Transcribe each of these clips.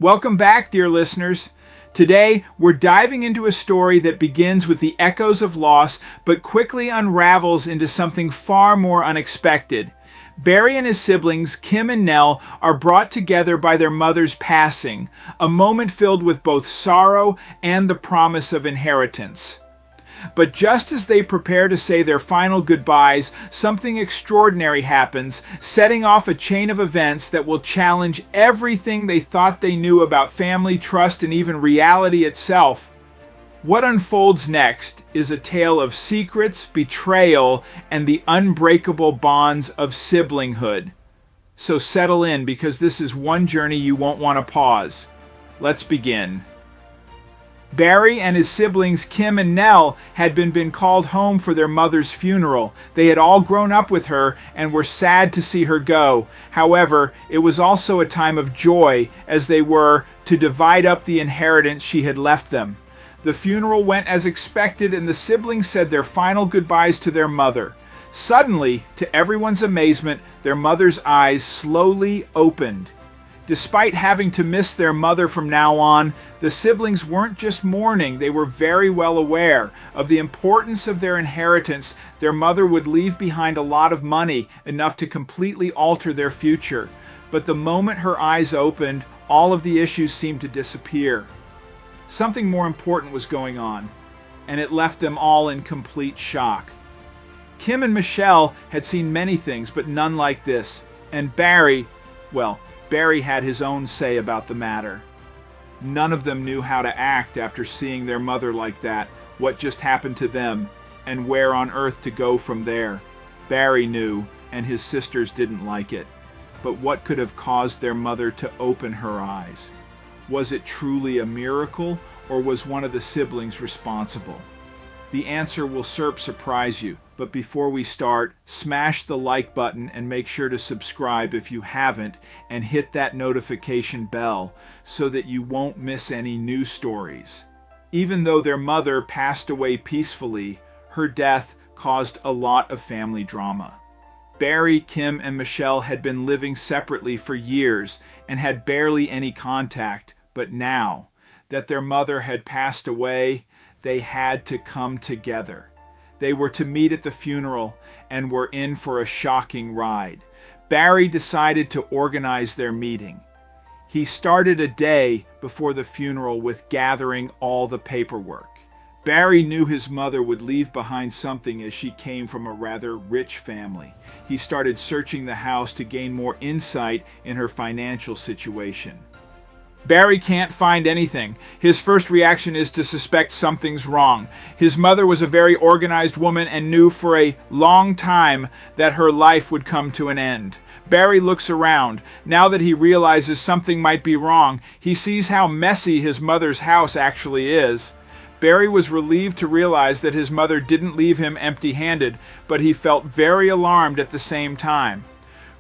Welcome back, dear listeners. Today, we're diving into a story that begins with the echoes of loss, but quickly unravels into something far more unexpected. Barry and his siblings, Kim and Nell, are brought together by their mother's passing, a moment filled with both sorrow and the promise of inheritance. But just as they prepare to say their final goodbyes, something extraordinary happens, setting off a chain of events that will challenge everything they thought they knew about family, trust, and even reality itself. What unfolds next is a tale of secrets, betrayal, and the unbreakable bonds of siblinghood. So settle in, because this is one journey you won't want to pause. Let's begin. Barry and his siblings Kim and Nell had been called home for their mother's funeral. They had all grown up with her and were sad to see her go. However, it was also a time of joy, as they were to divide up the inheritance she had left them. The funeral went as expected, and the siblings said their final goodbyes to their mother. Suddenly, to everyone's amazement, their mother's eyes slowly opened. Despite having to miss their mother from now on, the siblings weren't just mourning, they were very well aware of the importance of their inheritance. Their mother would leave behind a lot of money, enough to completely alter their future. But the moment her eyes opened, all of the issues seemed to disappear. Something more important was going on, and it left them all in complete shock. Kim and Michelle had seen many things, but none like this. And Barry had his own say about the matter. None of them knew how to act after seeing their mother like that, what just happened to them, and where on earth to go from there. Barry knew, and his sisters didn't like it. But what could have caused their mother to open her eyes? Was it truly a miracle, or was one of the siblings responsible? The answer will surprise you, but before we start, smash the like button and make sure to subscribe if you haven't, and hit that notification bell so that you won't miss any new stories. Even though their mother passed away peacefully, her death caused a lot of family drama. Barry, Kim, and Michelle had been living separately for years and had barely any contact, but now that their mother had passed away, they had to come together. They were to meet at the funeral and were in for a shocking ride. Barry decided to organize their meeting. He started a day before the funeral with gathering all the paperwork. Barry knew his mother would leave behind something, as she came from a rather rich family. He started searching the house to gain more insight in her financial situation. Barry can't find anything. His first reaction is to suspect something's wrong. His mother was a very organized woman and knew for a long time that her life would come to an end. Barry looks around. Now that he realizes something might be wrong, he sees how messy his mother's house actually is. Barry was relieved to realize that his mother didn't leave him empty-handed, but he felt very alarmed at the same time.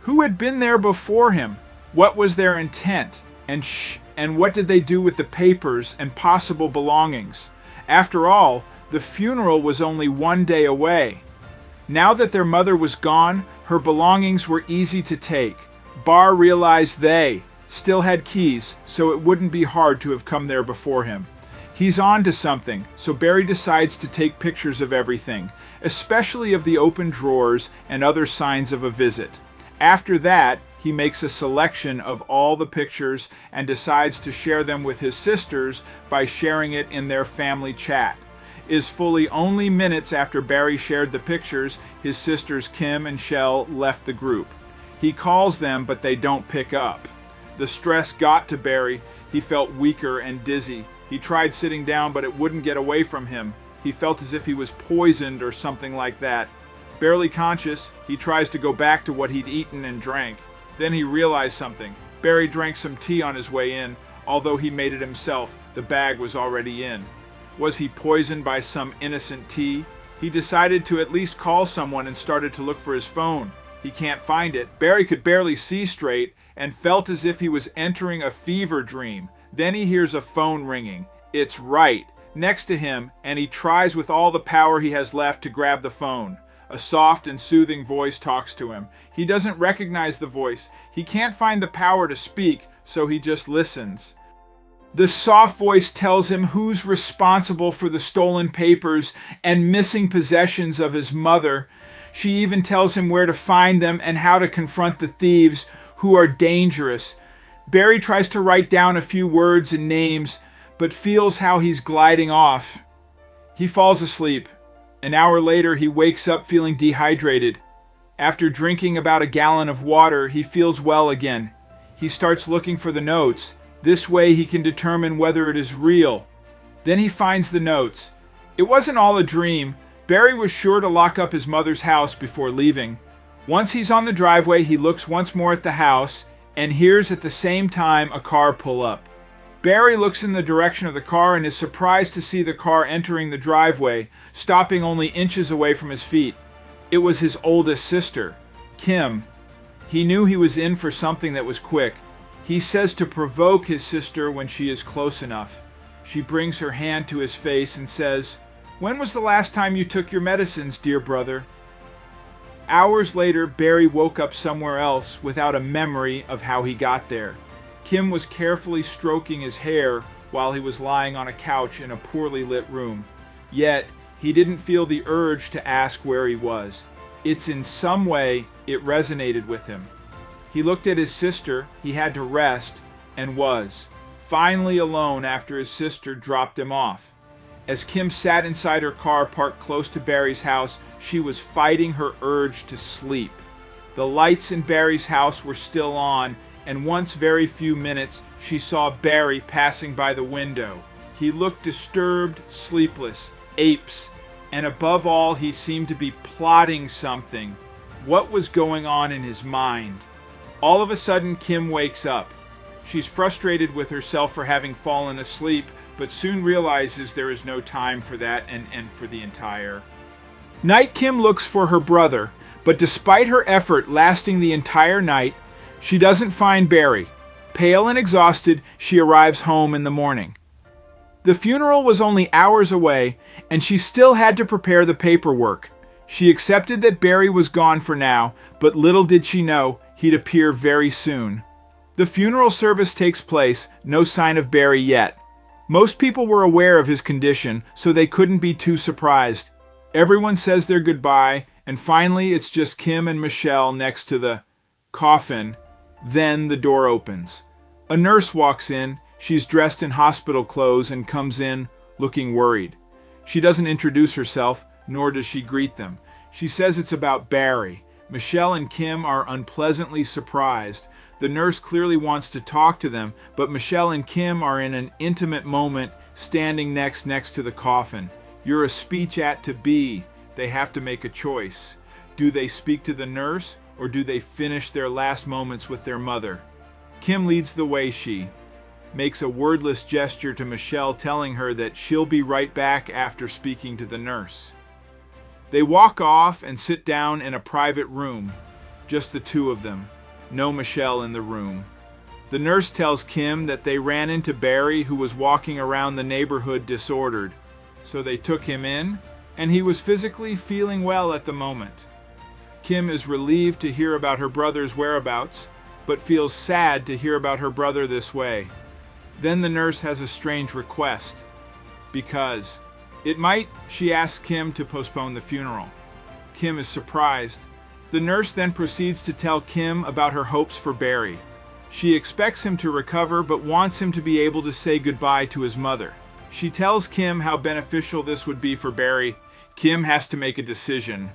Who had been there before him? What was their intent? And what did they do with the papers and possible belongings? After all, the funeral was only one day away. Now that their mother was gone, her belongings were easy to take. Barr realized they still had keys, so it wouldn't be hard to have come there before him. He's on to something, so Barry decides to take pictures of everything, especially of the open drawers and other signs of a visit. After that, he makes a selection of all the pictures and decides to share them with his sisters by sharing it in their family chat. It is fully only minutes after Barry shared the pictures, his sisters Kim and Shell left the group. He calls them, but they don't pick up. The stress got to Barry. He felt weaker and dizzy. He tried sitting down, but it wouldn't get away from him. He felt as if he was poisoned or something like that. Barely conscious, he tries to go back to what he'd eaten and drank. Then he realized something. Barry drank some tea on his way in. Although he made it himself, the bag was already in. Was he poisoned by some innocent tea? He decided to at least call someone and started to look for his phone. He can't find it. Barry could barely see straight and felt as if he was entering a fever dream. Then he hears a phone ringing. It's right next to him, and he tries with all the power he has left to grab the phone. A soft and soothing voice talks to him. He doesn't recognize the voice. He can't find the power to speak, so he just listens. The soft voice tells him who's responsible for the stolen papers and missing possessions of his mother. She even tells him where to find them and how to confront the thieves, who are dangerous. Barry tries to write down a few words and names, but feels how he's gliding off. He falls asleep. An hour later, he wakes up feeling dehydrated. After drinking about a gallon of water, he feels well again. He starts looking for the notes. This way he can determine whether it is real. Then he finds the notes. It wasn't all a dream. Barry was sure to lock up his mother's house before leaving. Once he's on the driveway, he looks once more at the house and hears at the same time a car pull up. Barry looks in the direction of the car and is surprised to see the car entering the driveway, stopping only inches away from his feet. It was his oldest sister, Kim. He knew he was in for something that was quick. He says to provoke his sister when she is close enough. She brings her hand to his face and says, "When was the last time you took your medicines, dear brother?" Hours later, Barry woke up somewhere else without a memory of how he got there. Kim was carefully stroking his hair while he was lying on a couch in a poorly lit room. Yet, he didn't feel the urge to ask where he was. It's in some way, it resonated with him. He looked at his sister, he had to rest, and was finally alone after his sister dropped him off. As Kim sat inside her car parked close to Barry's house, she was fighting her urge to sleep. The lights in Barry's house were still on, and once very few minutes, she saw Barry passing by the window. He looked disturbed, sleepless, apes, and above all, he seemed to be plotting something. What was going on in his mind? All of a sudden, Kim wakes up. She's frustrated with herself for having fallen asleep, but soon realizes there is no time for that and for the entire night. Kim looks for her brother, but despite her effort lasting the entire night, she doesn't find Barry. Pale and exhausted, she arrives home in the morning. The funeral was only hours away, and she still had to prepare the paperwork. She accepted that Barry was gone for now, but little did she know he'd appear very soon. The funeral service takes place, no sign of Barry yet. Most people were aware of his condition, so they couldn't be too surprised. Everyone says their goodbye, and finally it's just Kim and Michelle next to the coffin. Then the door opens. A nurse walks in. She's dressed in hospital clothes and comes in looking worried. She doesn't introduce herself, nor does she greet them. She says it's about Barry. Michelle and Kim are unpleasantly surprised. The nurse clearly wants to talk to them, but Michelle and Kim are in an intimate moment standing next to the coffin. You're a speech at to be. They have to make a choice. Do they speak to the nurse, or do they finish their last moments with their mother? Kim leads the way. She makes a wordless gesture to Michelle, telling her that she'll be right back after speaking to the nurse. They walk off and sit down in a private room, just the two of them. No Michelle in the room. The nurse tells Kim that they ran into Barry, who was walking around the neighborhood disordered. So they took him in, and he was physically feeling well at the moment. Kim is relieved to hear about her brother's whereabouts, but feels sad to hear about her brother this way. Then the nurse has a strange request. Because she asks Kim to postpone the funeral. Kim is surprised. The nurse then proceeds to tell Kim about her hopes for Barry. She expects him to recover, but wants him to be able to say goodbye to his mother. She tells Kim how beneficial this would be for Barry. Kim has to make a decision.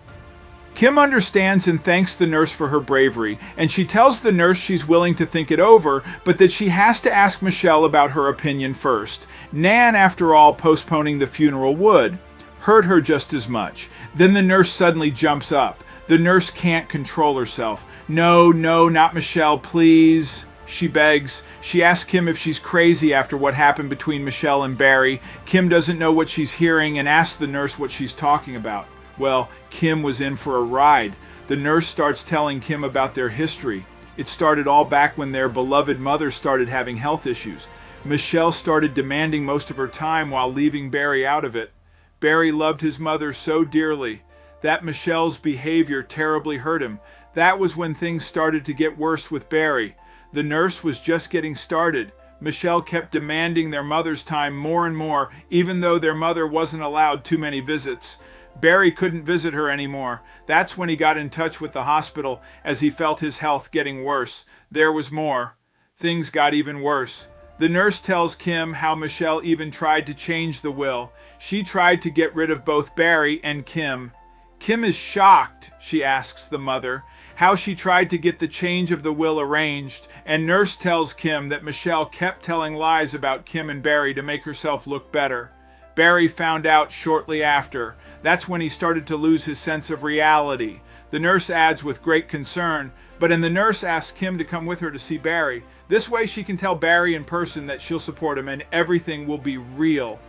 Kim understands and thanks the nurse for her bravery, and she tells the nurse she's willing to think it over, but that she has to ask Michelle about her opinion first. Nan, after all, postponing the funeral would hurt her just as much. Then the nurse suddenly jumps up. The nurse can't control herself. No, not Michelle, please, she begs. She asks Kim if she's crazy after what happened between Michelle and Barry. Kim doesn't know what she's hearing and asks the nurse what she's talking about. Well, Kim was in for a ride. The nurse starts telling Kim about their history. It started all back when their beloved mother started having health issues. Michelle started demanding most of her time while leaving Barry out of it. Barry loved his mother so dearly. That Michelle's behavior terribly hurt him. That was when things started to get worse with Barry. The nurse was just getting started. Michelle kept demanding their mother's time more and more, even though their mother wasn't allowed too many visits. Barry couldn't visit her anymore. That's when he got in touch with the hospital, as he felt his health getting worse. There was more. Things got even worse. The nurse tells Kim how Michelle even tried to change the will. She tried to get rid of both Barry and Kim. Kim is shocked. She asks the mother how she tried to get the change of the will arranged, and nurse tells Kim that Michelle kept telling lies about Kim and Barry to make herself look better. Barry found out shortly after. That's when he started to lose his sense of reality. The nurse adds with great concern, but the nurse asks Kim to come with her to see Barry. This way she can tell Barry in person that she'll support him and everything will be real.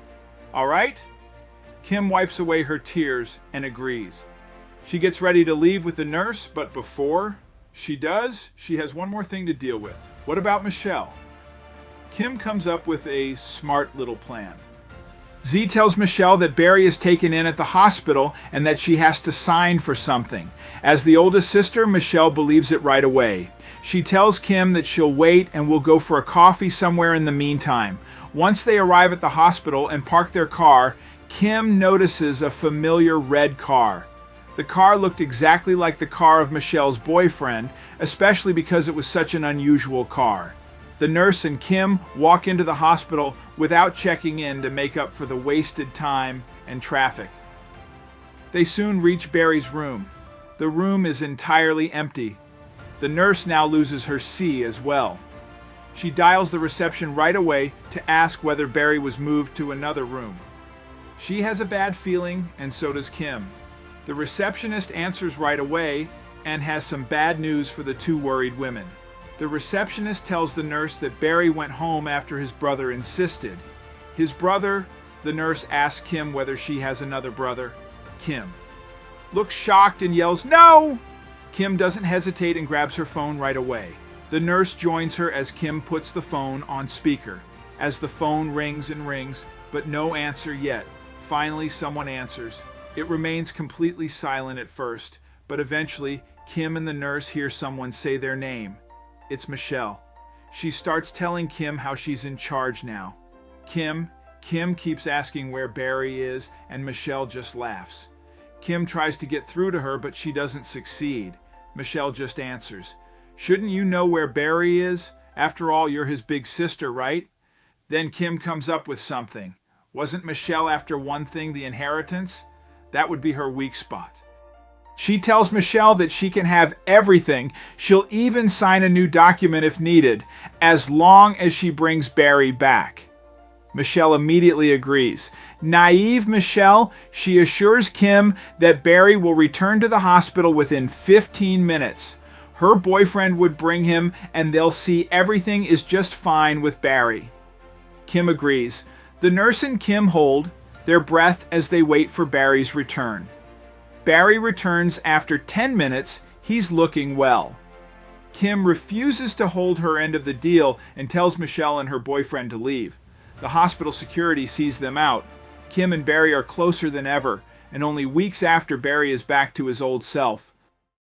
All right? Kim wipes away her tears and agrees. She gets ready to leave with the nurse, but before she does, she has one more thing to deal with. What about Michelle? Kim comes up with a smart little plan. Z tells Michelle that Barry is taken in at the hospital and that she has to sign for something. As the oldest sister, Michelle believes it right away. She tells Kim that she'll wait and will go for a coffee somewhere in the meantime. Once they arrive at the hospital and park their car, Kim notices a familiar red car. The car looked exactly like the car of Michelle's boyfriend, especially because it was such an unusual car. The nurse and Kim walk into the hospital without checking in to make up for the wasted time and traffic. They soon reach Barry's room. The room is entirely empty. The nurse now loses her C as well. She dials the reception right away to ask whether Barry was moved to another room. She has a bad feeling, and so does Kim. The receptionist answers right away and has some bad news for the two worried women. The receptionist tells the nurse that Barry went home after his brother insisted. His brother, the nurse asks Kim whether she has another brother. Kim looks shocked and yells, "No!" Kim doesn't hesitate and grabs her phone right away. The nurse joins her as Kim puts the phone on speaker. As the phone rings and rings, but no answer yet. Finally, someone answers. It remains completely silent at first, but eventually, Kim and the nurse hear someone say their name. It's Michelle. She starts telling Kim how she's in charge now. Kim keeps asking where Barry is, and Michelle just laughs. Kim tries to get through to her, but she doesn't succeed. Michelle just answers, "Shouldn't you know where Barry is? After all, you're his big sister, right?" Then Kim comes up with something. Wasn't Michelle after one thing the inheritance? That would be her weak spot. She tells Michelle that she can have everything. She'll even sign a new document if needed, as long as she brings Barry back. Michelle immediately agrees. Naive Michelle, she assures Kim that Barry will return to the hospital within 15 minutes. Her boyfriend would bring him, and they'll see everything is just fine with Barry. Kim agrees. The nurse and Kim hold their breath as they wait for Barry's return. Barry returns after 10 minutes. He's looking well. Kim refuses to hold her end of the deal and tells Michelle and her boyfriend to leave. The hospital security sees them out. Kim and Barry are closer than ever, and only weeks after Barry is back to his old self.